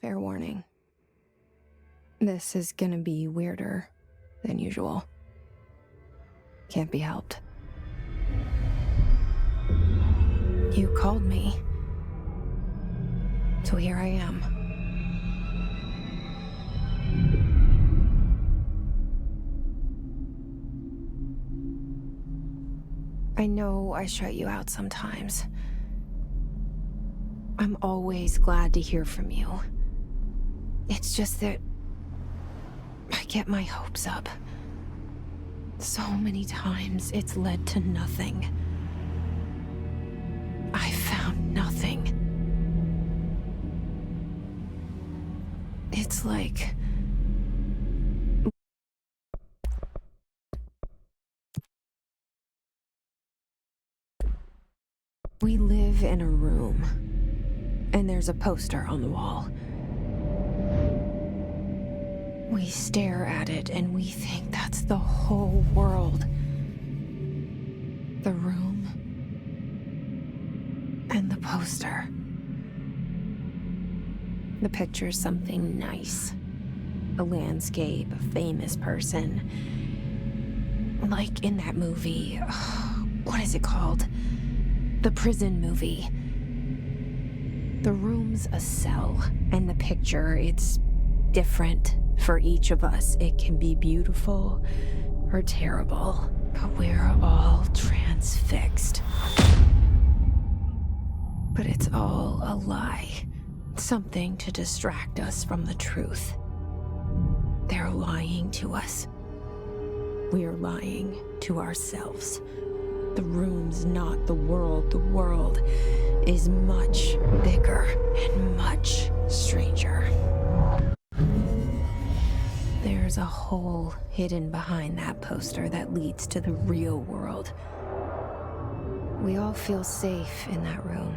Fair warning. This is gonna be weirder than usual. Can't be helped. You called me. So here I am. I know I shut you out sometimes. I'm always glad to hear from you. It's just that I get my hopes up. So many times it's led to nothing. I found nothing. It's like... we live in a room, and there's a poster on the wall. We stare at it and we think that's the whole world. The room and the poster. The picture's something nice. A landscape, a famous person. Like in that movie, what is it called? The prison movie. The room's a cell, and the picture, it's different for each of us. It can be beautiful or terrible, but we're all transfixed. But it's all a lie. Something to distract us from the truth. They're lying to us. We're lying to ourselves. The room's not the world. The world is much bigger and much stranger. There's a hole hidden behind that poster that leads to the real world. We all feel safe in that room.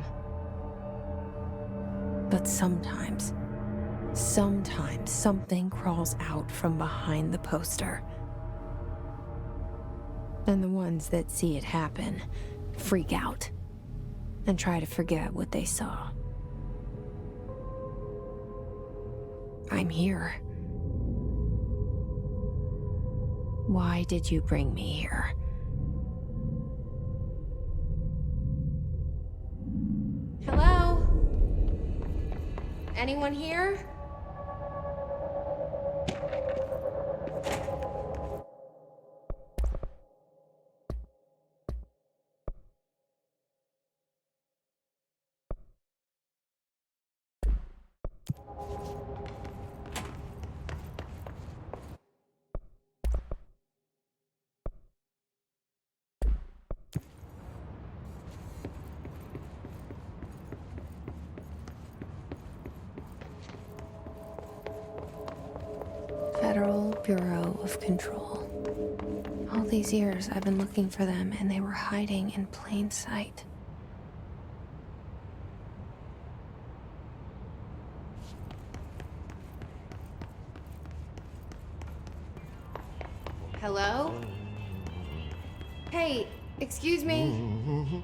But sometimes something crawls out from behind the poster. And the ones that see it happen freak out and try to forget what they saw. I'm here. Why did you bring me here? Hello? Anyone here? Federal Bureau of Control. All these years I've been looking for them, and they were hiding in plain sight. Hello? Hey, excuse me?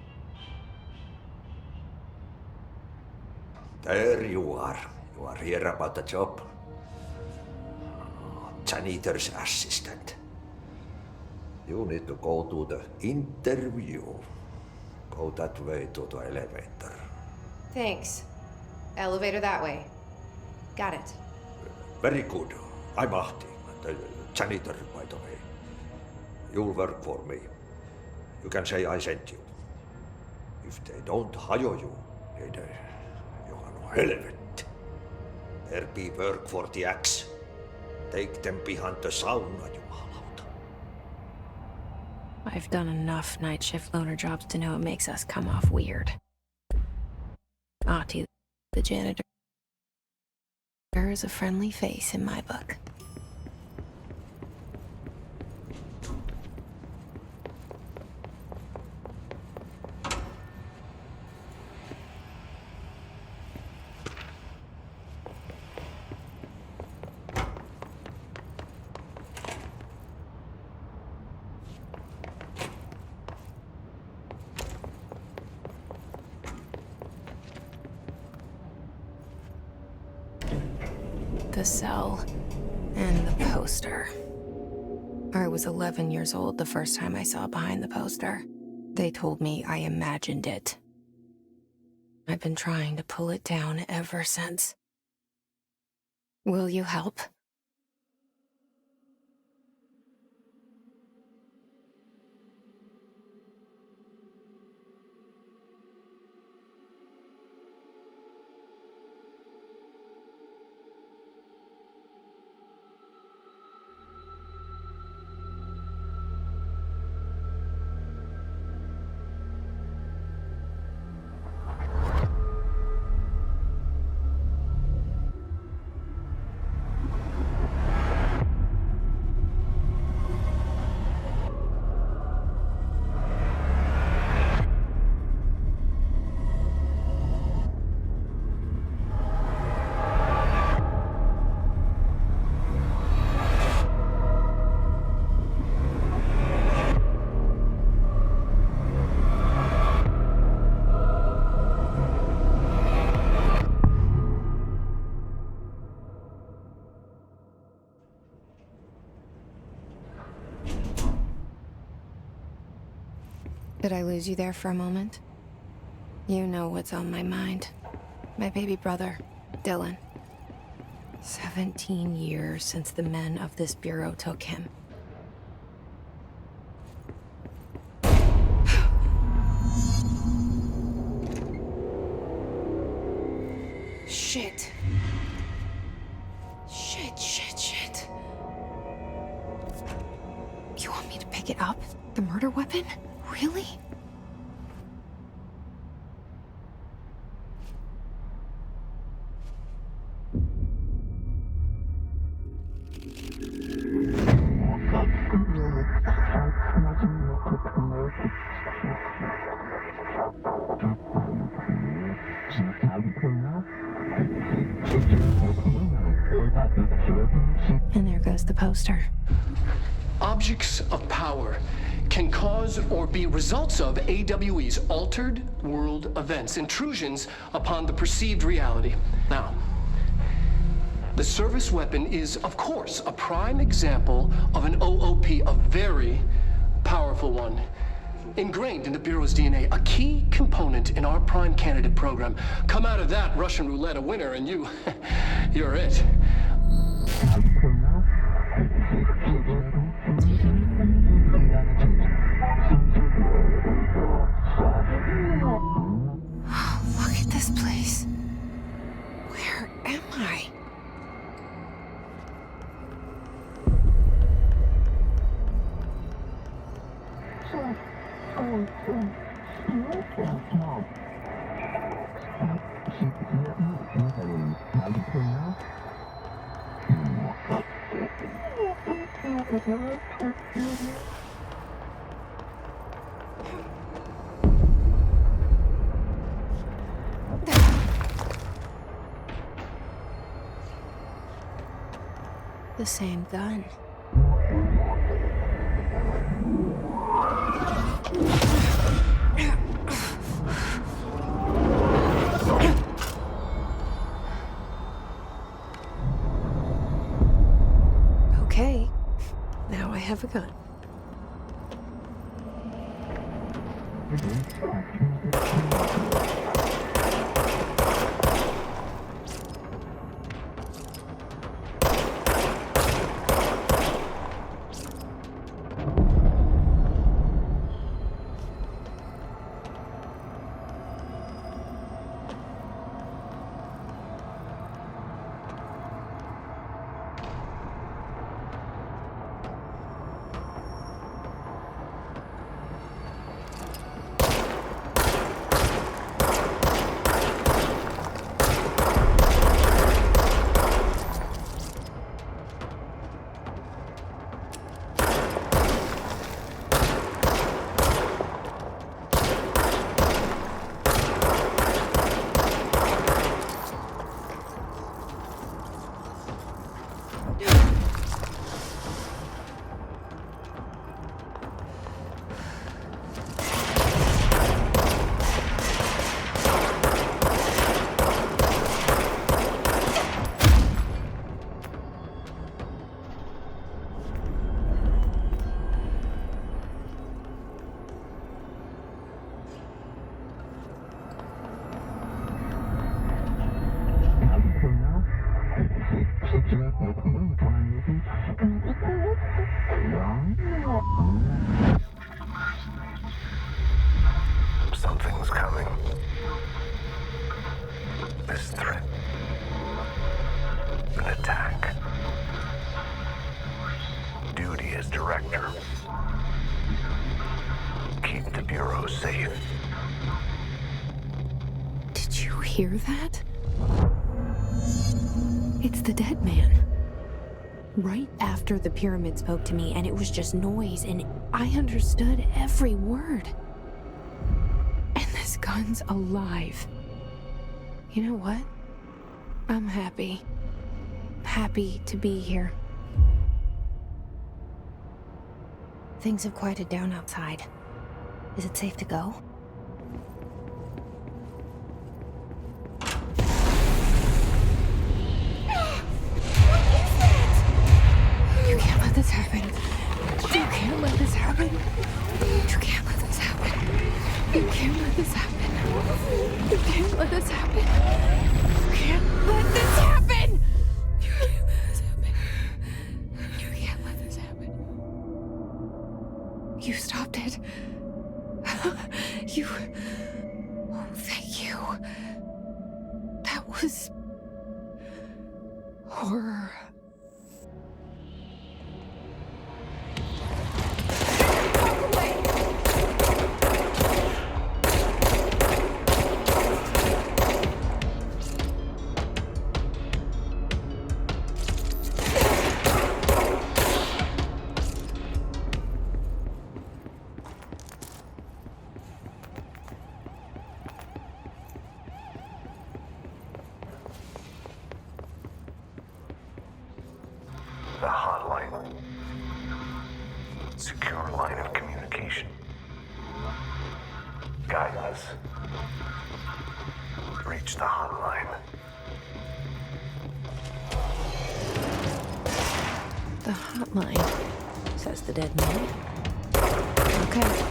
There you are. You are here about the job. Janitor's assistant. You need to go to the interview. Go that way to the elevator. Thanks. Elevator that way. Got it. Very good. I'm Ahti, the janitor, by the way. You'll work for me. You can say I sent you. If they don't hire you, then you are no helvet. There be work for the axe. Take them behind the sauna, jumalauta. I've done enough night shift loner jobs to know it makes us come off weird. Ahti, the janitor, is a friendly face in my book. the cell and the poster. I was 11 years old the first time I saw behind the poster. They told me I imagined it. I've been trying to pull it down ever since. Will you help? Did I lose you there for a moment? You know what's on my mind. My baby brother, Dylan. 17 years since the men of this bureau took him. Shit. Shit. You want me to pick it up? The murder weapon? Really? And there goes the poster. Objects of power can cause or be results of AWE's altered world events, intrusions upon the perceived reality. Now, the service weapon is, of course, a prime example of an OOP, a very powerful one. Ingrained in the Bureau's DNA, a key component in our prime candidate program. Come out of that Russian roulette a winner and you're it. Look at this place. Where am I? The same gun. Okay, now I have a gun. Bureau's safe. Did you hear that? It's the dead man. Right after the pyramid spoke to me, and it was just noise, and I understood every word. And this gun's alive. You know what? I'm happy. Happy to be here. Things have quieted down outside. Is it safe to go? You can't let this happen. You can't let this happen. You can't let this happen. You can't let this happen. You can't let this happen. You can't let this happen. You can't let this happen. You can't let this happen. You stopped it. You... Oh, thank you. That was... horror. The hotline. Secure line of communication. Guidance. Reach the hotline. The hotline, says the dead man. Okay.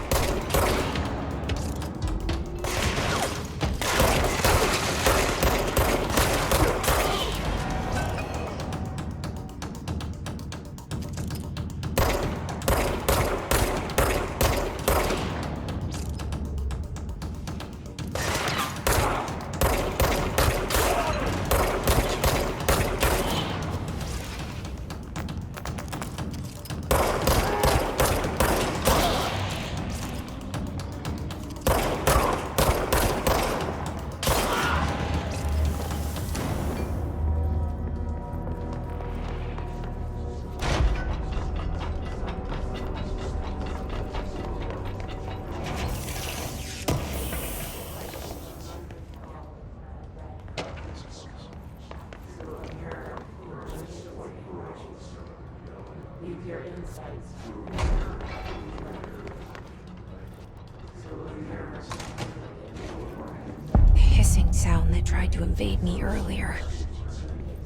The hissing sound that tried to invade me earlier.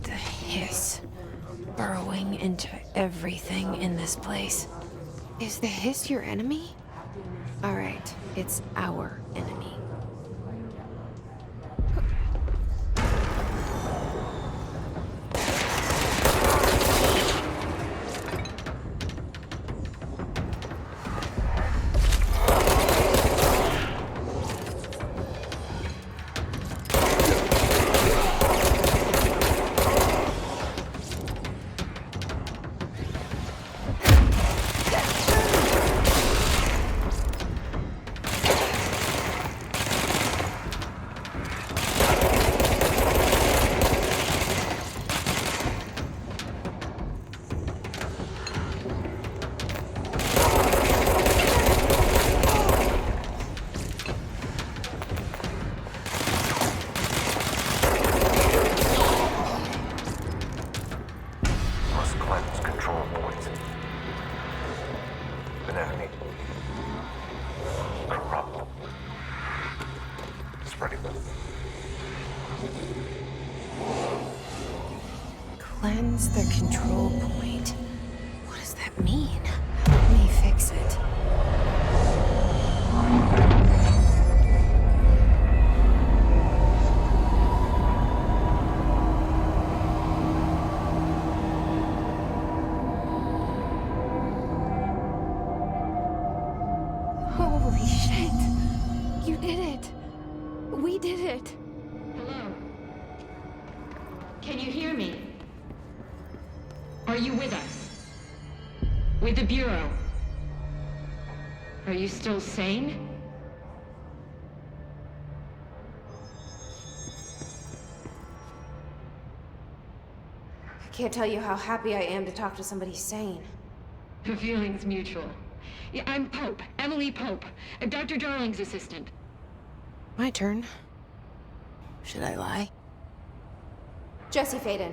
The hiss. Burrowing into everything in this place. Is the hiss your enemy? Alright, it's our enemy. Cleanse the control point. What does that mean? Let me fix it. Holy shit! You did it! We did it! Hello? Can you hear me? Are you with us? With the Bureau? Are you still sane? can't tell you how happy I am to talk to somebody sane. The feeling's mutual. Yeah, I'm Pope, Emily Pope, Dr. Darling's assistant. My turn. Should I lie? Jesse Faden.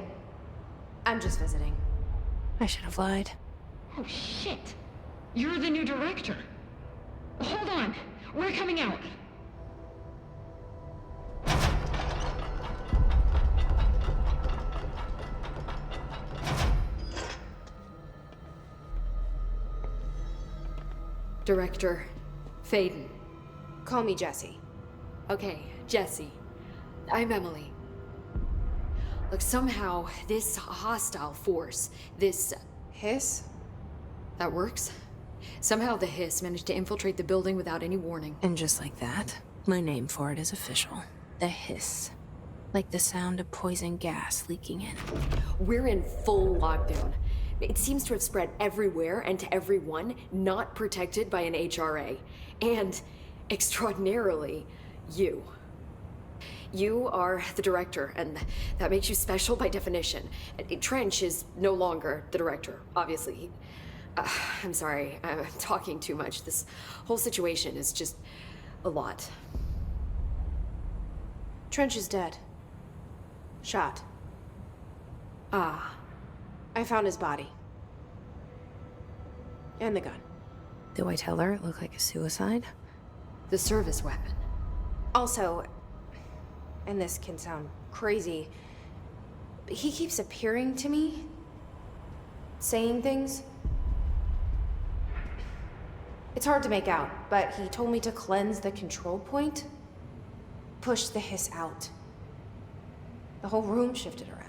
I'm just visiting. I should have lied. Oh, shit. You're the new director. Hold on. We're coming out. Director Faden. Call me Jesse. Okay, Jesse. I'm Emily. Look, somehow this hostile force, this... Hiss? That works? Somehow the hiss managed to infiltrate the building without any warning. And just like that, my name for it is official. The hiss. Like the sound of poison gas leaking in. We're in full lockdown. It seems to have spread everywhere and to everyone not protected by an HRA. And, extraordinarily, you. You are the director, and that makes you special by definition. Trench is no longer the director, obviously. I'm sorry, I'm talking too much. This whole situation is just a lot. Trench is dead. Shot. Ah. I found his body. And the gun. Do I tell her it looked like a suicide? The service weapon. Also, and this can sound crazy, but he keeps appearing to me, saying things. It's hard to make out, but he told me to cleanse the control point, push the hiss out. The whole room shifted around.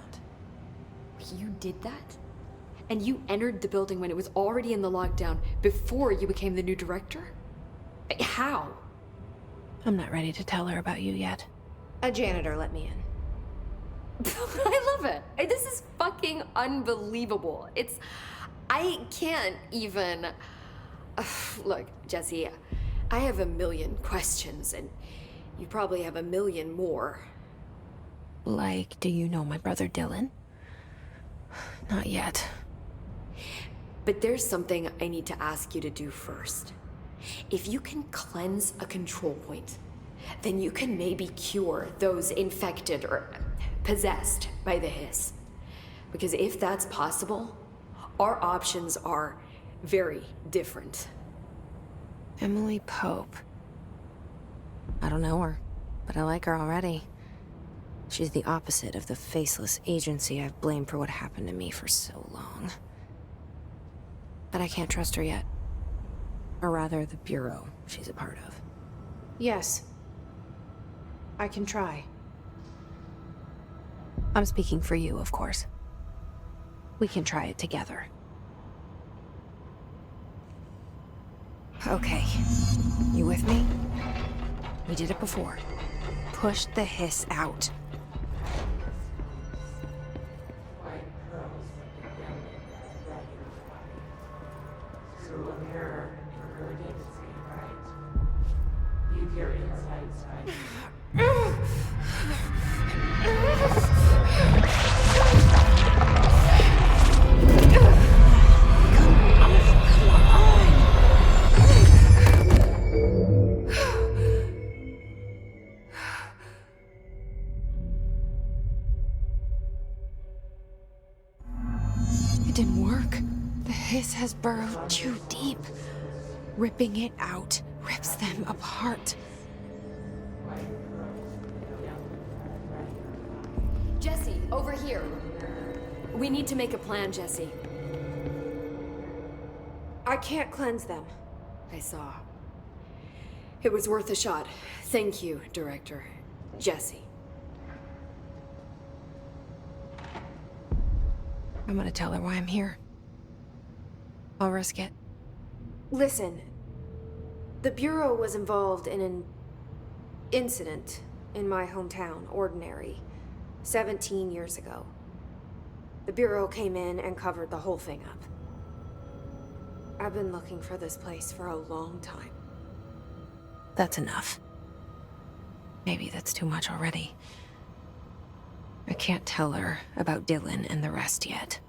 You did that? And you entered the building when it was already in the lockdown before you became the new director? How? I'm not ready to tell her about you yet. A janitor let me in. I love it. This is fucking unbelievable. I can't even... Look, Jesse, I have a million questions, and you probably have a million more. Like, do you know my brother Dylan? Not yet. But there's something I need to ask you to do first. If you can cleanse a control point, then you can maybe cure those infected or possessed by the hiss. Because if that's possible, our options are very different. Emily Pope. I don't know her, but I like her already. She's the opposite of the faceless agency I've blamed for what happened to me for so long. But I can't trust her yet. Or rather, the Bureau she's a part of. Yes. I can try. I'm speaking for you, of course. We can try it together. Okay. You with me? We did it before. Push the hiss out. It didn't work. The hiss has burrowed too deep. Ripping it out rips them apart. Jesse, over here. We need to make a plan, Jesse. I can't cleanse them. I saw. It was worth a shot. Thank you, Director. Jesse. I'm gonna tell her why I'm here. I'll risk it. Listen. The Bureau was involved in an incident in my hometown, Ordinary, 17 years ago. The Bureau came in and covered the whole thing up. I've been looking for this place for a long time. That's enough. Maybe that's too much already. I can't tell her about Dylan and the rest yet.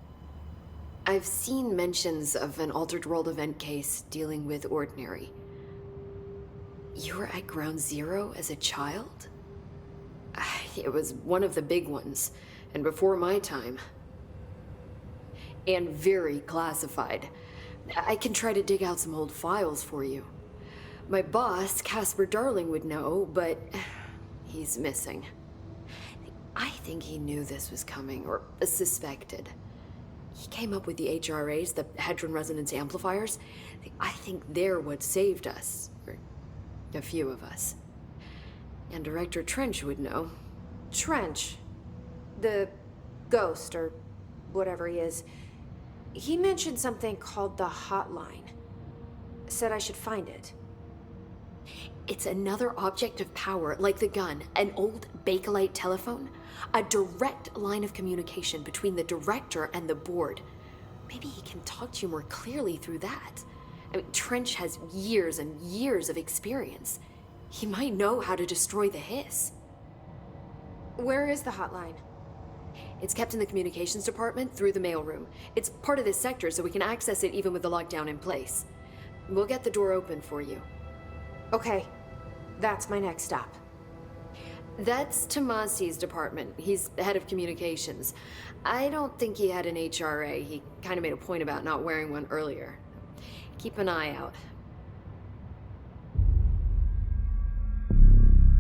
I've seen mentions of an Altered World event case dealing with Ordinary. You were at Ground Zero as a child? It was one of the big ones, and before my time. And very classified. I can try to dig out some old files for you. My boss, Casper Darling, would know, but he's missing. I think he knew this was coming, or suspected. He came up with the HRAs, the Hadron Resonance Amplifiers. I think they're what saved us, or a few of us. And Director Trench would know. Trench. The ghost, or whatever he is. He mentioned something called the Hotline. Said I should find it. It's another object of power, like the gun, an old Bakelite telephone. A direct line of communication between the director and the board. Maybe he can talk to you more clearly through that. I mean, Trench has years and years of experience. He might know how to destroy the hiss. Where is the hotline? It's kept in the communications department through the mailroom. It's part of this sector, so we can access it even with the lockdown in place. We'll get the door open for you. Okay, that's my next stop. That's Tomasi's department. He's head of communications. I don't think he had an HRA. He kind of made a point about not wearing one earlier. Keep an eye out.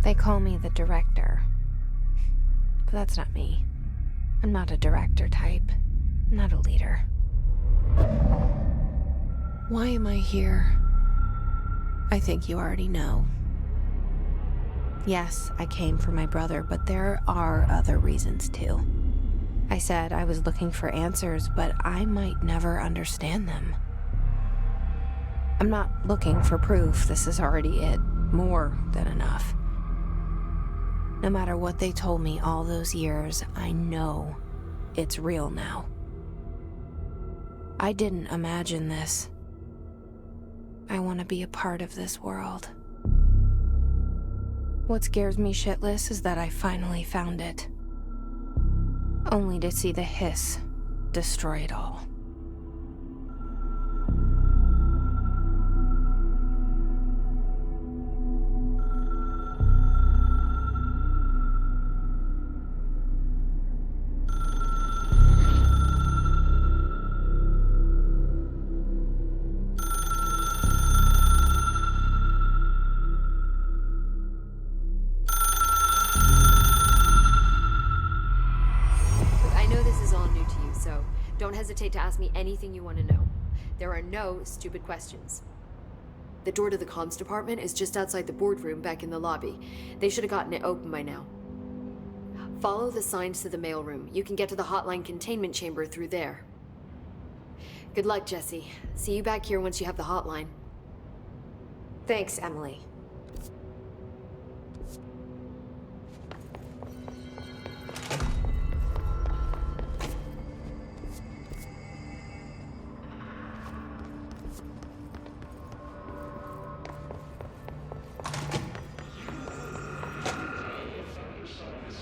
They call me the director. But that's not me. I'm not a director type. I'm not a leader. Why am I here? I think you already know. Yes, I came for my brother, but there are other reasons too. I said I was looking for answers, but I might never understand them. I'm not looking for proof. This is already it. More than enough. No matter what they told me all those years, I know it's real now. I didn't imagine this. I want to be a part of this world. What scares me shitless is that I finally found it. Only to see the hiss destroy it all. Don't hesitate to ask me anything you want to know. There are no stupid questions. The door to the comms department is just outside the boardroom back in the lobby. They should have gotten it open by now. Follow the signs to the mailroom. You can get to the hotline containment chamber through there. Good luck, Jesse. See you back here once you have the hotline. Thanks, Emily.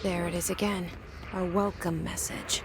There it is again, our welcome message.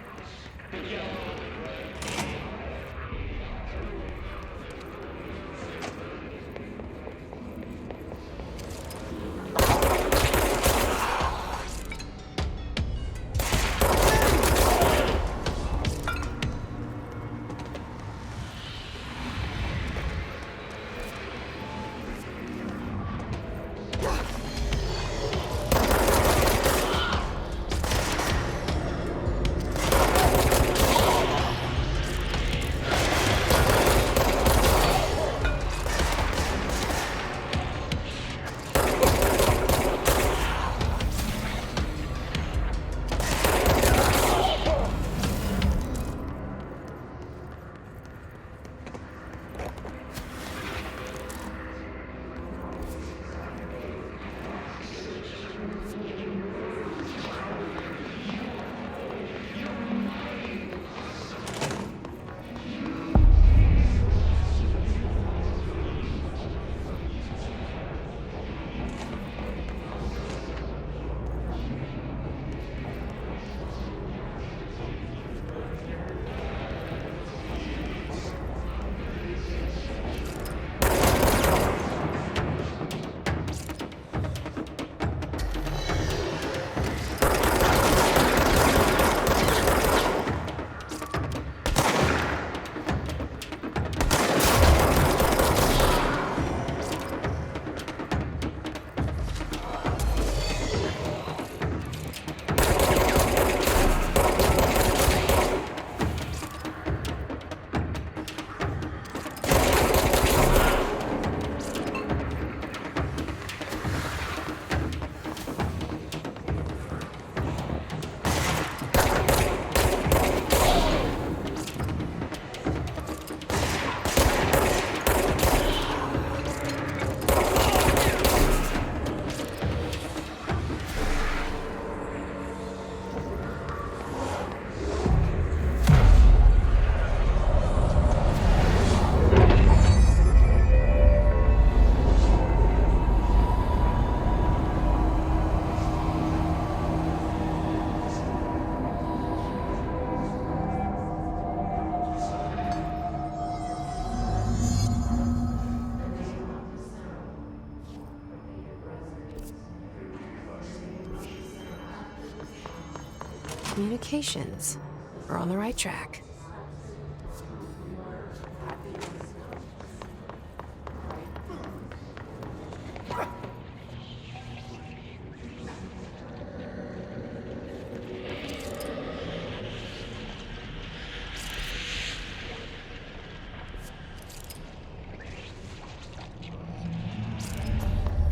Communications. We're on the right track.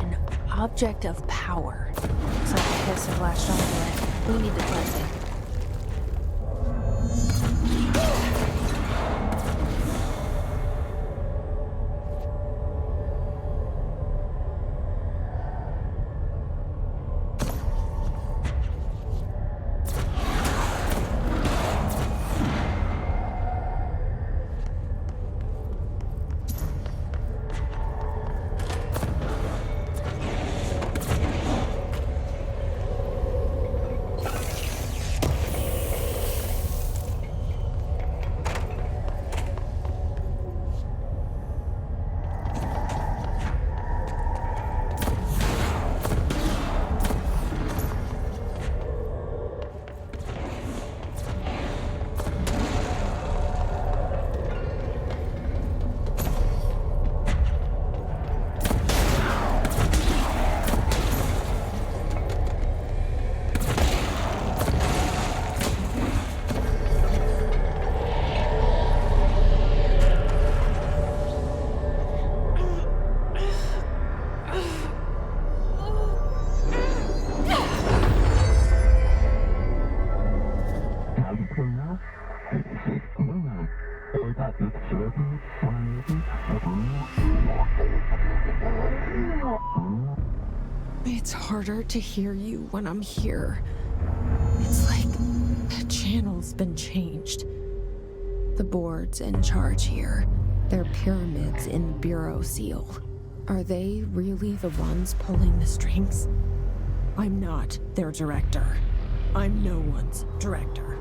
An object of power. Looks like the kids have latched onto it. We need to cleanse it. It's harder to hear you when I'm here. It's like the channel's been changed. The board's in charge here. They're pyramids in Bureau Seal. Are they really the ones pulling the strings? I'm not their director. I'm no one's director.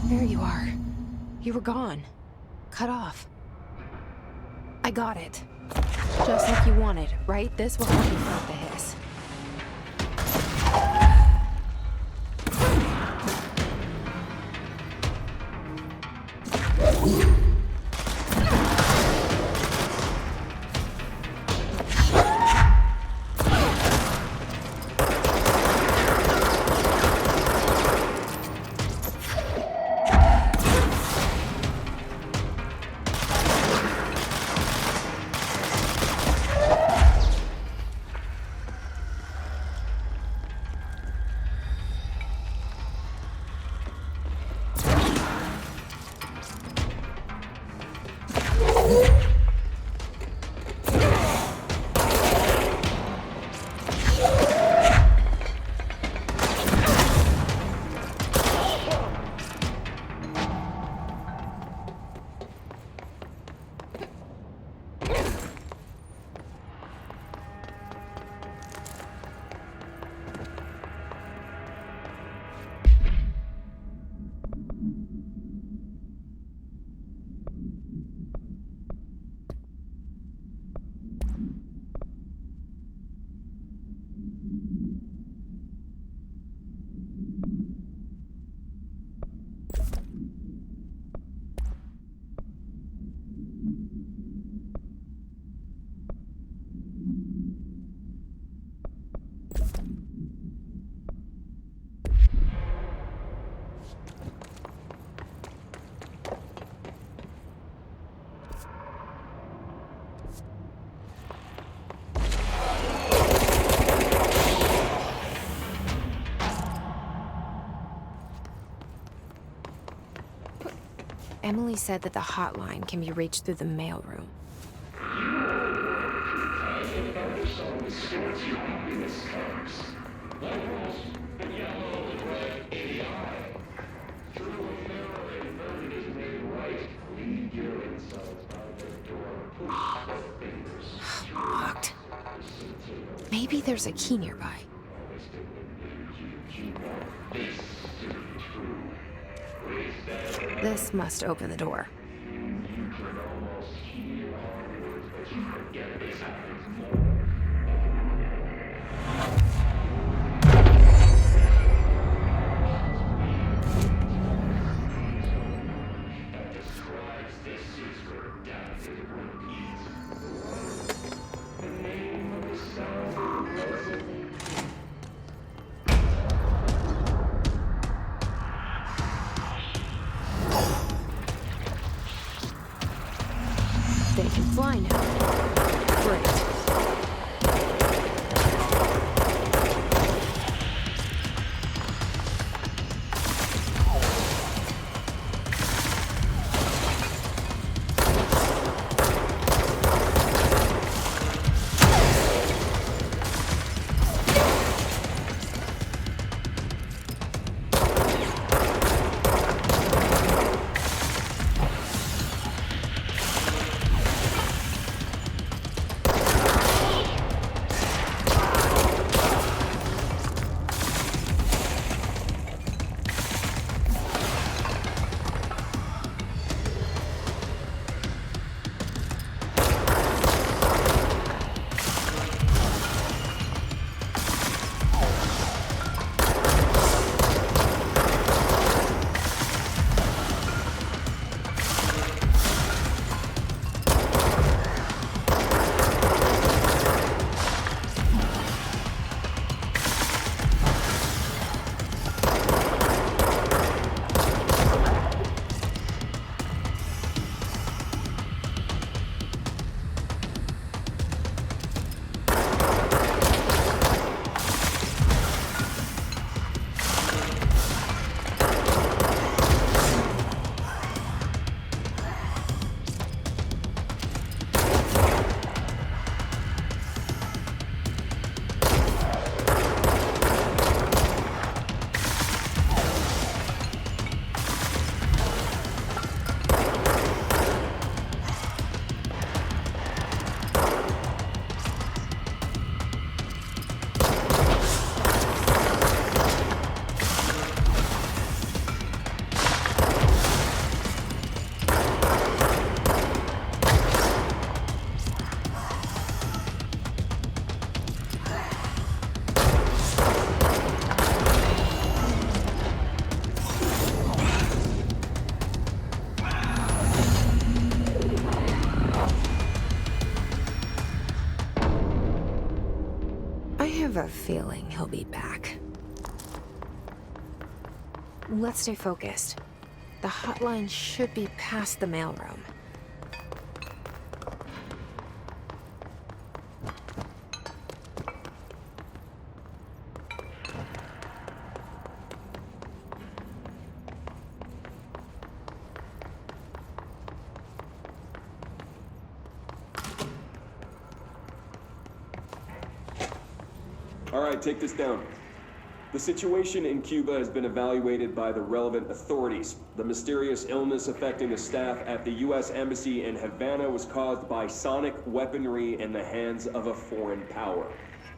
There you are. You were gone. Cut off. I got it. Just like you wanted, right? This will help you fight the hiss. Emily said that the hotline can be reached through the mailroom. Locked. Maybe there's a key nearby. This must open the door. They can fly now. Great. I have a feeling he'll be back. Let's stay focused. The hotline should be past the mailroom. All right, take this down. The situation in Cuba has been evaluated by the relevant authorities. The mysterious illness affecting the staff at the U.S. Embassy in Havana was caused by sonic weaponry in the hands of a foreign power.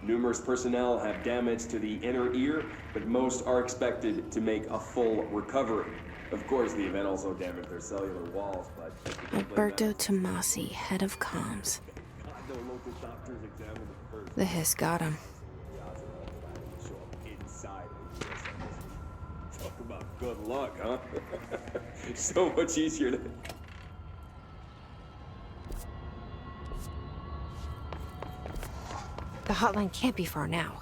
Numerous personnel have damage to the inner ear, but most are expected to make a full recovery. Of course, the event also damaged their cellular walls, but... Alberto Tomasi, head of comms. The hiss got him. Talk about good luck, huh? So much easier to... The hotline can't be far now.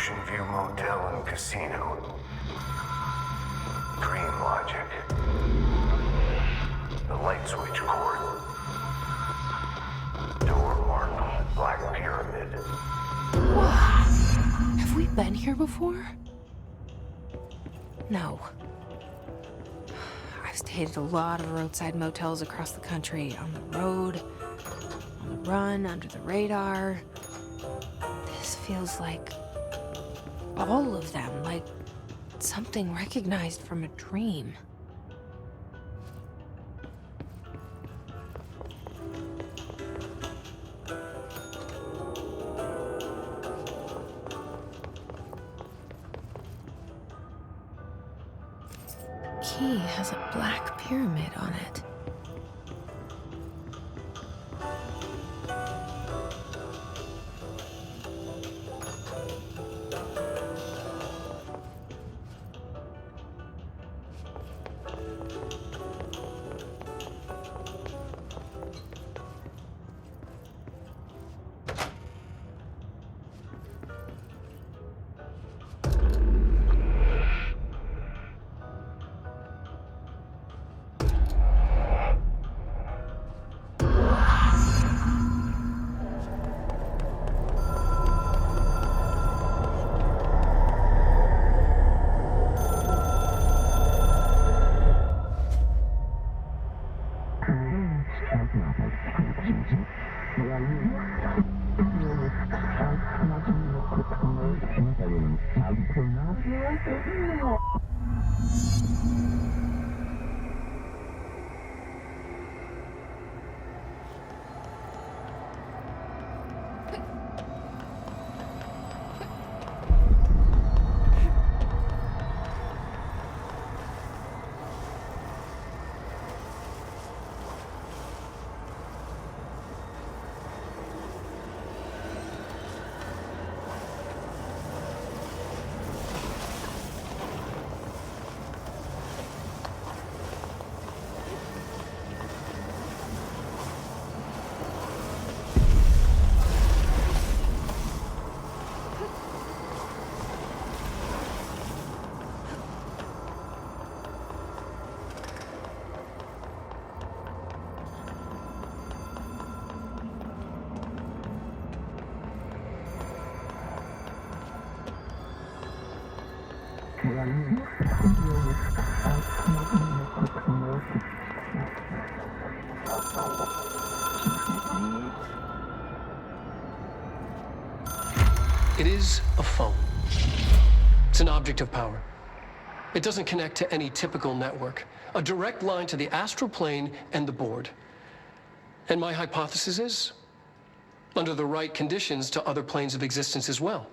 Ocean View Motel and Casino. Dream Logic. The light switch cord. Door marked Black Pyramid. Have we been here before? No. I've stayed at a lot of roadside motels across the country, on the road, on the run, under the radar. This feels like all of them, like something recognized from a dream. Key has a black pyramid on it. It is a phone. It's an object of power. It doesn't connect to any typical network. A direct line to the astral plane and the board. And my hypothesis is, under the right conditions, to other planes of existence as well.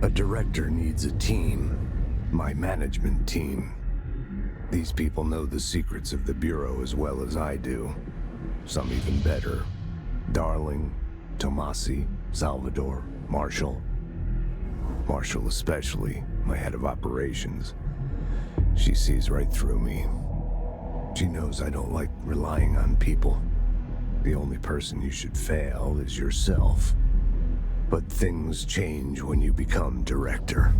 A director needs a team. My management team. These people know the secrets of the Bureau as well as I do. Some even better. Darling, Tomasi, Salvador, Marshall. Marshall especially, my head of operations. She sees right through me. She knows I don't like relying on people. The only person you should fail is yourself. But things change when you become director.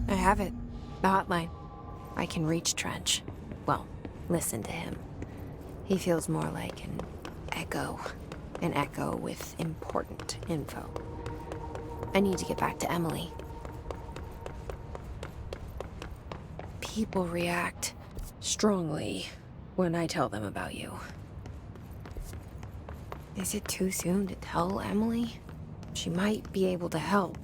I have it. The hotline. I can reach Trench. Well, listen to him. He feels more like an echo. An echo with important info. I need to get back to Emily. People react strongly when I tell them about you. Is it too soon to tell Emily? She might be able to help.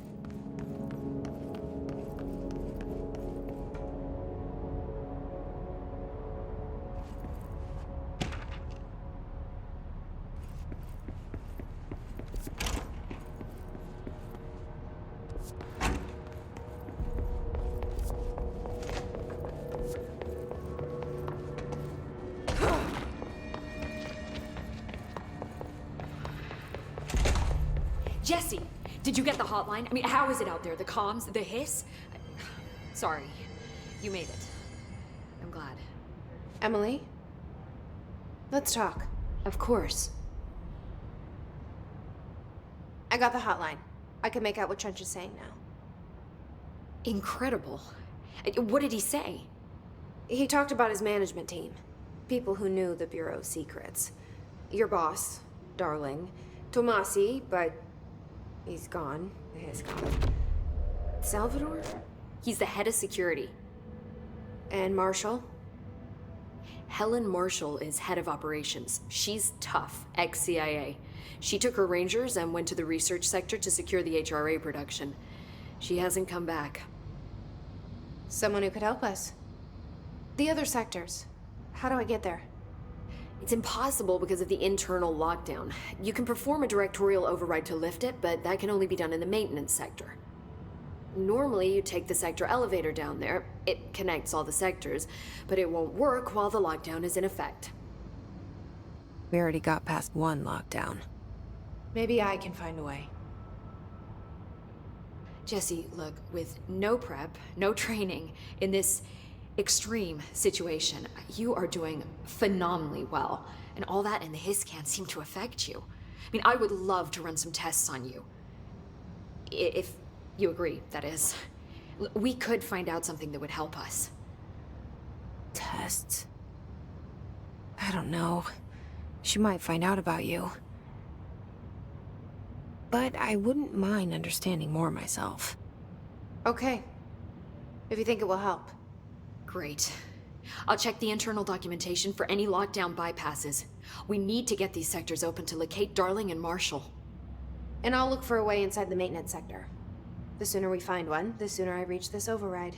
Jesse, did you get the hotline? I mean, how is it out there? The comms, the hiss? Sorry, you made it. I'm glad. Emily? Let's talk. Of course. I got the hotline. I can make out what Trench is saying now. Incredible. What did he say? He talked about his management team. People who knew the Bureau's secrets. Your boss, Darling. Tomasi, but he's gone. He's gone. Salvador? He's the head of security. And Marshall? Helen Marshall is head of operations. She's tough, ex-CIA. She took her Rangers and went to the research sector to secure the HRA production. She hasn't come back. Someone who could help us. The other sectors. How do I get there? It's impossible because of the internal lockdown. You can perform a directorial override to lift it, but that can only be done in the maintenance sector. Normally, you take the sector elevator down there. It connects all the sectors, but it won't work while the lockdown is in effect. We already got past one lockdown. Maybe I can find a way. Jesse, look, with no prep, no training, in this extreme situation, you are doing phenomenally well. And all that and the hiss can't seem to affect you. I mean, I would love to run some tests on you. If you agree, that is. We could find out something that would help us. Tests? I don't know. She might find out about you. But I wouldn't mind understanding more myself. Okay. If you think it will help. Great. I'll check the internal documentation for any lockdown bypasses. We need to get these sectors open to locate Darling and Marshall. And I'll look for a way inside the maintenance sector. The sooner we find one, the sooner I reach this override.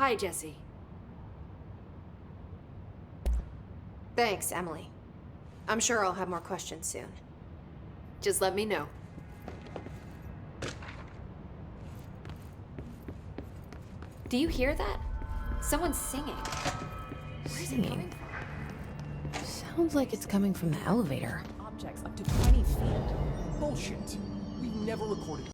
Hi, Jesse. Thanks, Emily. I'm sure I'll have more questions soon. Just let me know. Do you hear that? Someone's singing. Where's it coming from? Sounds like it's coming from the elevator. Objects up to 20 feet. Bullshit. We've never recorded